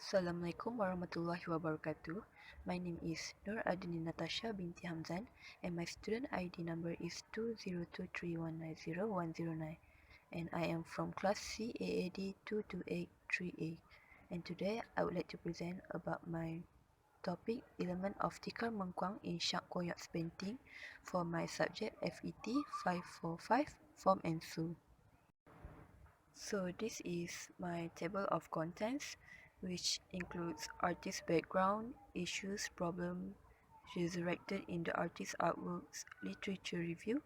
Assalamualaikum warahmatullahi wabarakatuh. My name is Nur Adini Natasha binti Hamzan and my student ID number is 2023190109 and I am from class C AAD 2283A and today I would like to present about my topic element of tikar mengkuang in Syak Koyat's painting for my subject FET 545 Form and Sue. So this is my table of contents, which includes artist background, issues, problem resurrected in the artist's artworks, literature review,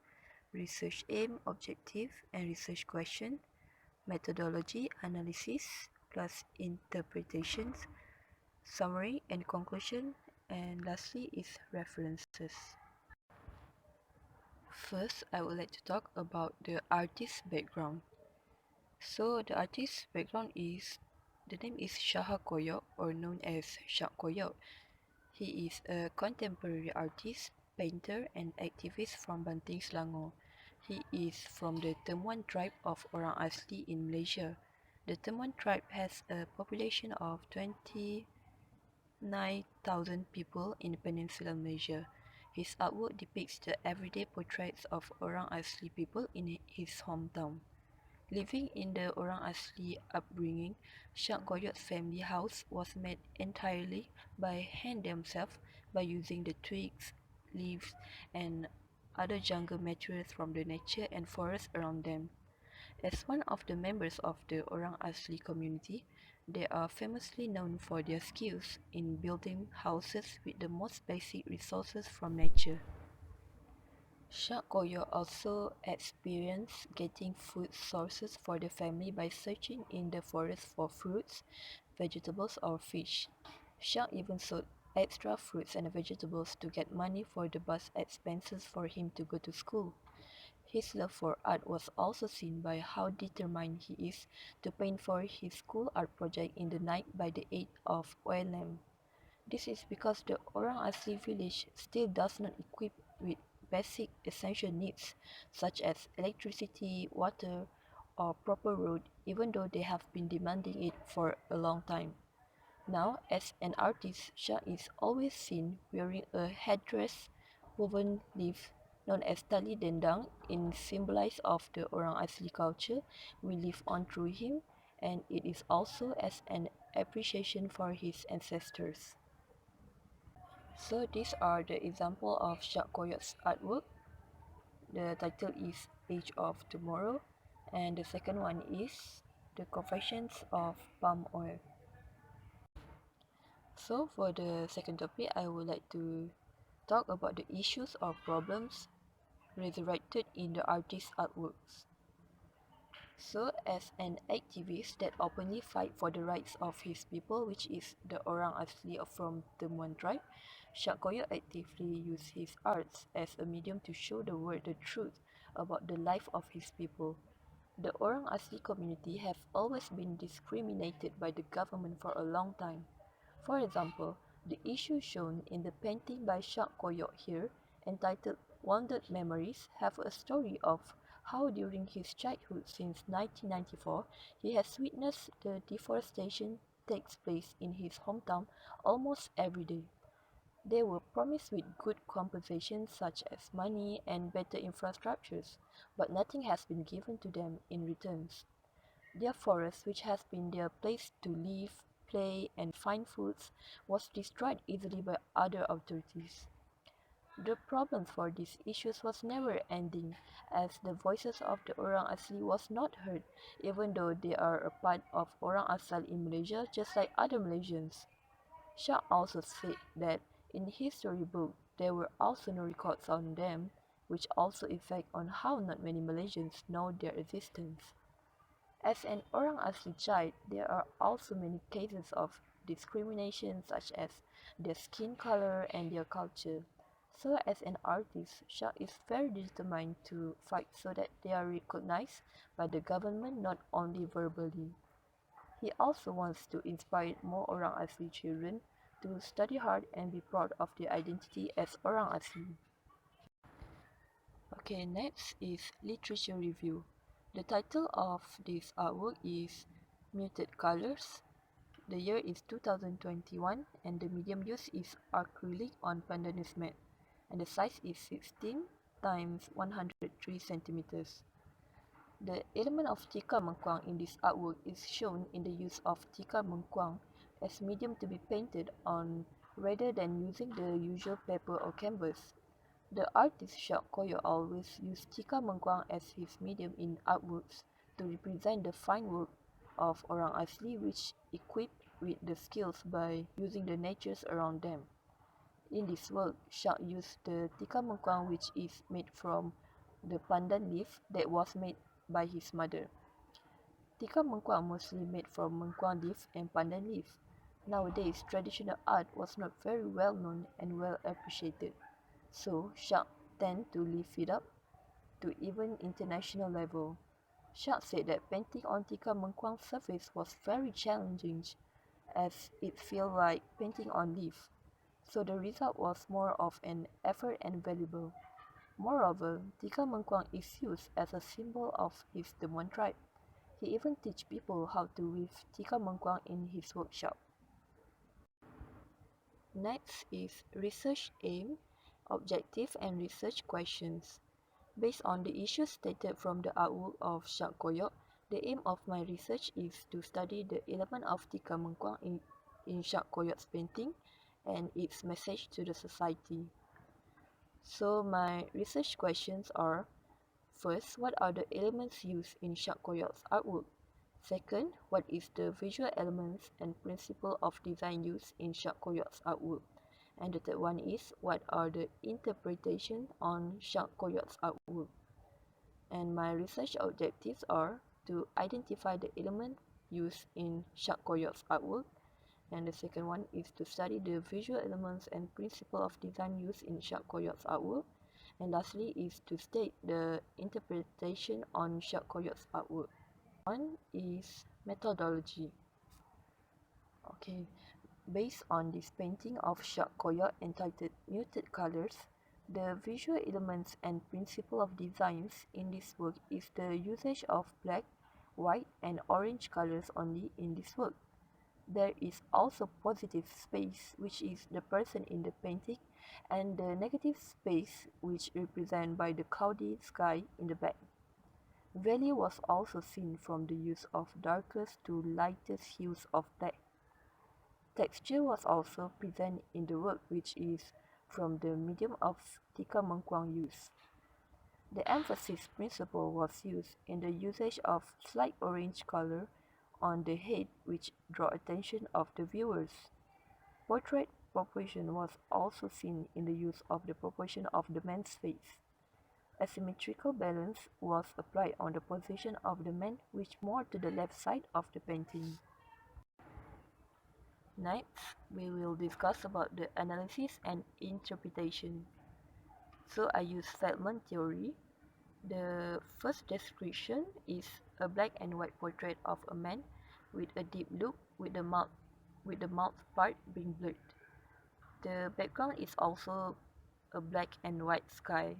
research aim, objective, and research question, methodology, analysis, plus interpretations, summary and conclusion, and lastly is references. First, I would like to talk about the artist's background. So the artist's background is, the name is Shaha Koyok, or known as Syak Koyok. He is a contemporary artist, painter and activist from Banting, Selangor. He is from the Temuan tribe of Orang Asli in Malaysia. The Temuan tribe has a population of 29,000 people in Peninsular Malaysia. His artwork depicts the everyday portraits of Orang Asli people in his hometown. Living in the Orang Asli upbringing, Syak Koyok's family house was made entirely by hand themselves by using the twigs, leaves, and other jungle materials from the nature and forest around them. As one of the members of the Orang Asli community, they are famously known for their skills in building houses with the most basic resources from nature. Syak Koyok also experienced getting food sources for the family by searching in the forest for fruits, vegetables or fish. Syak even sold extra fruits and vegetables to get money for the bus expenses for him to go to school. His love for art was also seen by how determined he is to paint for his school art project in the night by the aid of oil lamp. This is because the Orang Asli village still does not equip with basic essential needs such as electricity, water, or proper road, even though they have been demanding it for a long time. Now, as an artist, Syak is always seen wearing a headdress woven leaf known as tali dendang in symbolize of the Orang Asli culture we live on through him, and it is also as an appreciation for his ancestors. So these are the example of Syak Koyok's artwork. The title is Age of Tomorrow, and the second one is The Confessions of Palm Oil. So for the second topic, I would like to talk about the issues or problems resurrected in the artist's artworks. So as an activist that openly fight for the rights of his people, which is the Orang Asli from Temuan tribe, Syak Koyok actively used his arts as a medium to show the world the truth about the life of his people. The Orang Asli community have always been discriminated by the government for a long time. For example, the issue shown in the painting by Syak Koyok here, entitled Wounded Memories, have a story of how during his childhood since 1994, he has witnessed the deforestation takes place in his hometown almost every day. They were promised with good compensation such as money and better infrastructures, but nothing has been given to them in returns. Their forest, which has been their place to live, play, and find foods, was destroyed easily by other authorities. The problem for these issues was never ending, as the voices of the Orang Asli was not heard, even though they are a part of Orang Asal in Malaysia just like other Malaysians. Syak also said that in his storybook there were also no records on them, which also affect on how not many Malaysians know their existence. As an Orang Asli child, there are also many cases of discrimination such as their skin color and their culture. So as an artist, Syak is very determined to fight so that they are recognized by the government not only verbally. He also wants to inspire more Orang Asli children to study hard and be proud of their identity as Orang Asli. Okay, next is literature review. The title of this artwork is Muted Colors. The year is 2021 and the medium used is acrylic on pandanus mat and the size is 16 times 103 centimeters. The element of tikar mengkuang in this artwork is shown in the use of tikar mengkuang as medium to be painted on rather than using the usual paper or canvas. The artist Syak Koyo always used tikar mengkuang as his medium in artworks to represent the fine work of orang asli which equipped with the skills by using the natures around them. In this work, Syak used the tikar mengkuang which is made from the pandan leaf that was made by his mother. Tikar mengkuang mostly made from mengkuang leaf and pandan leaf. Nowadays, traditional art was not very well known and well appreciated, so Syak tend to lift it up to even international level. Syak said that painting on tikar mengkuang surface was very challenging as it felt like painting on leaf, so the result was more of an effort and valuable. Moreover, tikar mengkuang is used as a symbol of his Temuan tribe. He even teach people how to weave tikar mengkuang in his workshop. Next is research aim, objective and research questions. Based on the issues stated from the artwork of Syak Koyo, the aim of my research is to study the element of tikar mengkuang in Syak Koyo's painting and its message to the society. So my research questions are: first, what are the elements used in Syak Koyo's artwork? Second, what is the visual elements and principle of design used in Syak Koyo's artwork? And the third one is, what are the interpretations on Syak Koyo's artwork? And my research objectives are to identify the element used in Syak Koyo's artwork, and the second one is to study the visual elements and principle of design used in Syak Koyo's artwork, and lastly is to state the interpretation on Syak Koyo's artwork. One is methodology. Okay, based on this painting of Syak Koyo entitled Muted Colors, the visual elements and principle of designs in this work is the usage of black, white and orange colors only in this work. There is also positive space, which is the person in the painting, and the negative space, which represented by the cloudy sky in the back. Value was also seen from the use of darkest to lightest hues of black. Texture was also present in the work, which is from the medium of tikar mengkuang use. The emphasis principle was used in the usage of slight orange color on the head, which draw attention of the viewers. Portrait proportion was also seen in the use of the proportion of the man's face. Asymmetrical balance was applied on the position of the man, which more to the left side of the painting. Next, we will discuss about the analysis and interpretation. So I use Feldman theory. The first description is a black and white portrait of a man with a deep look with the mouth part being blurred. The background is also a black and white sky.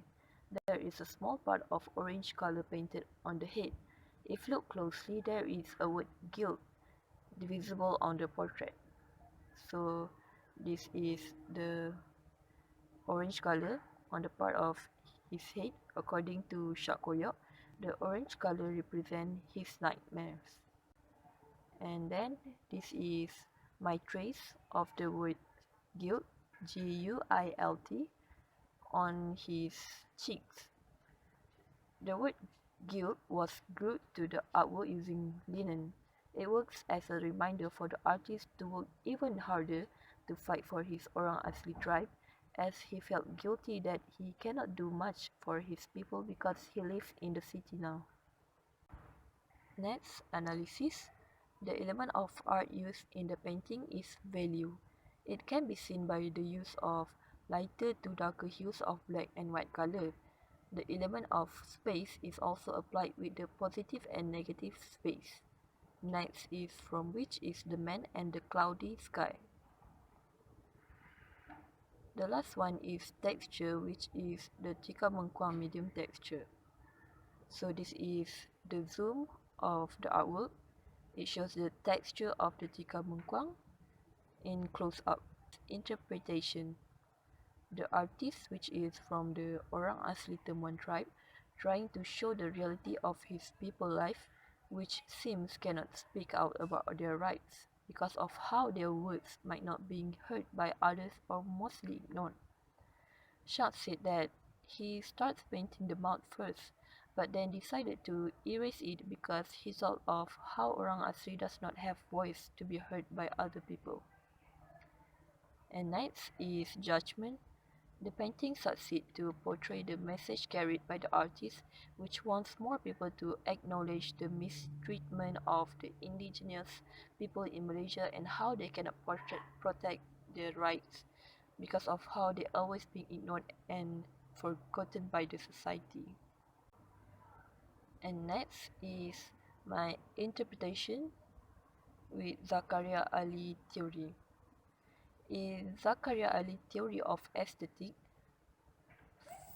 There is a small part of orange color painted on the head. If look closely, there is a word guilt visible on the portrait. So this is the orange color on the part of his head. According to Syak Koyo, the orange color represents his nightmares. And then this is my trace of the word guilt, G-U-I-L-T, on his cheeks. The word guilt was glued to the artwork using linen. It works as a reminder for the artist to work even harder to fight for his Orang Asli tribe, as he felt guilty that he cannot do much for his people because he lives in the city now. Next, analysis. The element of art used in the painting is value. It can be seen by the use of lighter to darker hues of black and white color. The element of space is also applied with the positive and negative space. Next is from which is the man and the cloudy sky. The last one is texture, which is the tikar mengkuang medium texture. So this is the zoom of the artwork. It shows the texture of the tikar mengkuang in close-up interpretation. The artist, which is from the Orang Asli Temuan tribe, trying to show the reality of his people life, which seems cannot speak out about their rights because of how their words might not be heard by others or mostly ignored. Sharp said that he starts painting the mouth first, but then decided to erase it because he thought of how Orang Asli does not have voice to be heard by other people. And next is Judgment. The painting succeeds to portray the message carried by the artist, which wants more people to acknowledge the mistreatment of the indigenous people in Malaysia and how they cannot protect their rights because of how they always been ignored and forgotten by the society. And next is my interpretation with Zakaria Ali theory. In Zakaria Ali theory of aesthetic,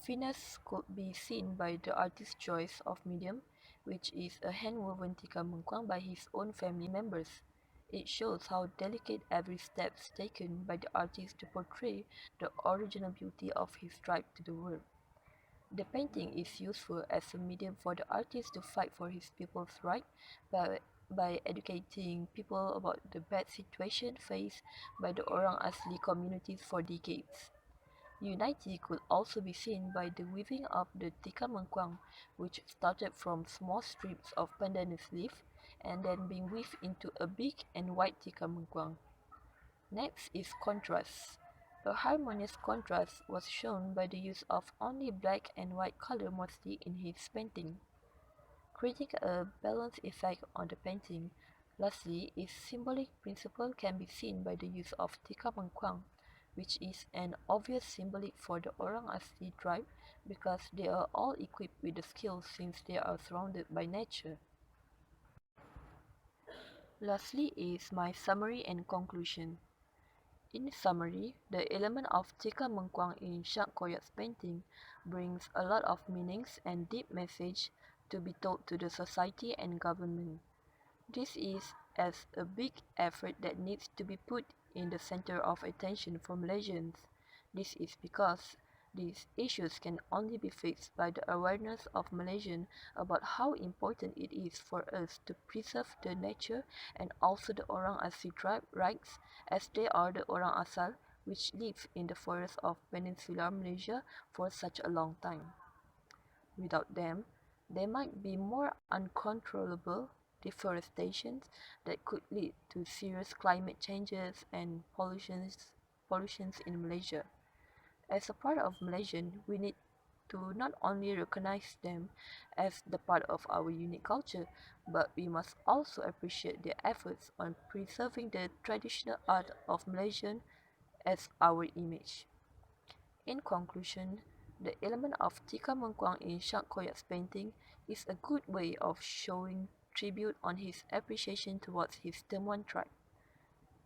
finesse could be seen by the artist's choice of medium, which is a hand-woven tikar mengkuang by his own family members. It shows how delicate every step is taken by the artist to portray the original beauty of his tribe to the world. The painting is useful as a medium for the artist to fight for his people's right by educating people about the bad situation faced by the Orang Asli communities for decades. Unity could also be seen by the weaving of the tikar mengkuang, which started from small strips of pandanus leaf and then being weaved into a big and white tikar mengkuang. Next is contrast. A harmonious contrast was shown by the use of only black and white color mostly in his painting, creating a balanced effect on the painting. Lastly, its symbolic principle can be seen by the use of tikar mengkuang, which is an obvious symbolic for the Orang Asli tribe because they are all equipped with the skills since they are surrounded by nature. Lastly is my summary and conclusion. In summary, the element of tikar mengkuang in Shak Koyat's painting brings a lot of meanings and deep message to be told to the society and government. This is as a big effort that needs to be put in the center of attention for Malaysians. This is because these issues can only be fixed by the awareness of Malaysians about how important it is for us to preserve the nature and also the Orang Asli tribe rights as they are the Orang Asal which live in the forests of Peninsular Malaysia for such a long time. Without them, there might be more uncontrollable deforestation that could lead to serious climate changes and pollutions in Malaysia. As a part of Malaysian, we need to not only recognize them as the part of our unique culture, but we must also appreciate their efforts on preserving the traditional art of Malaysian as our image. In conclusion, the element of tikar mengkuang in Shak Koyat's painting is a good way of showing tribute on his appreciation towards his Temuan tribe.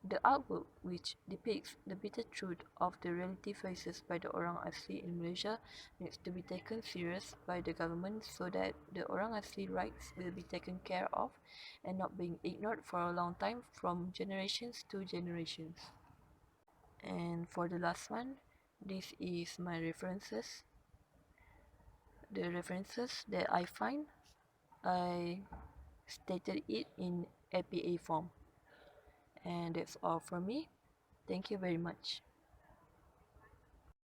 The artwork, which depicts the bitter truth of the reality faced by the Orang Asli in Malaysia, needs to be taken serious by the government so that the Orang Asli rights will be taken care of and not being ignored for a long time from generations to generations. And for the last one, this is my references. The references that I find, I stated it in APA form. And that's all from me. Thank you very much.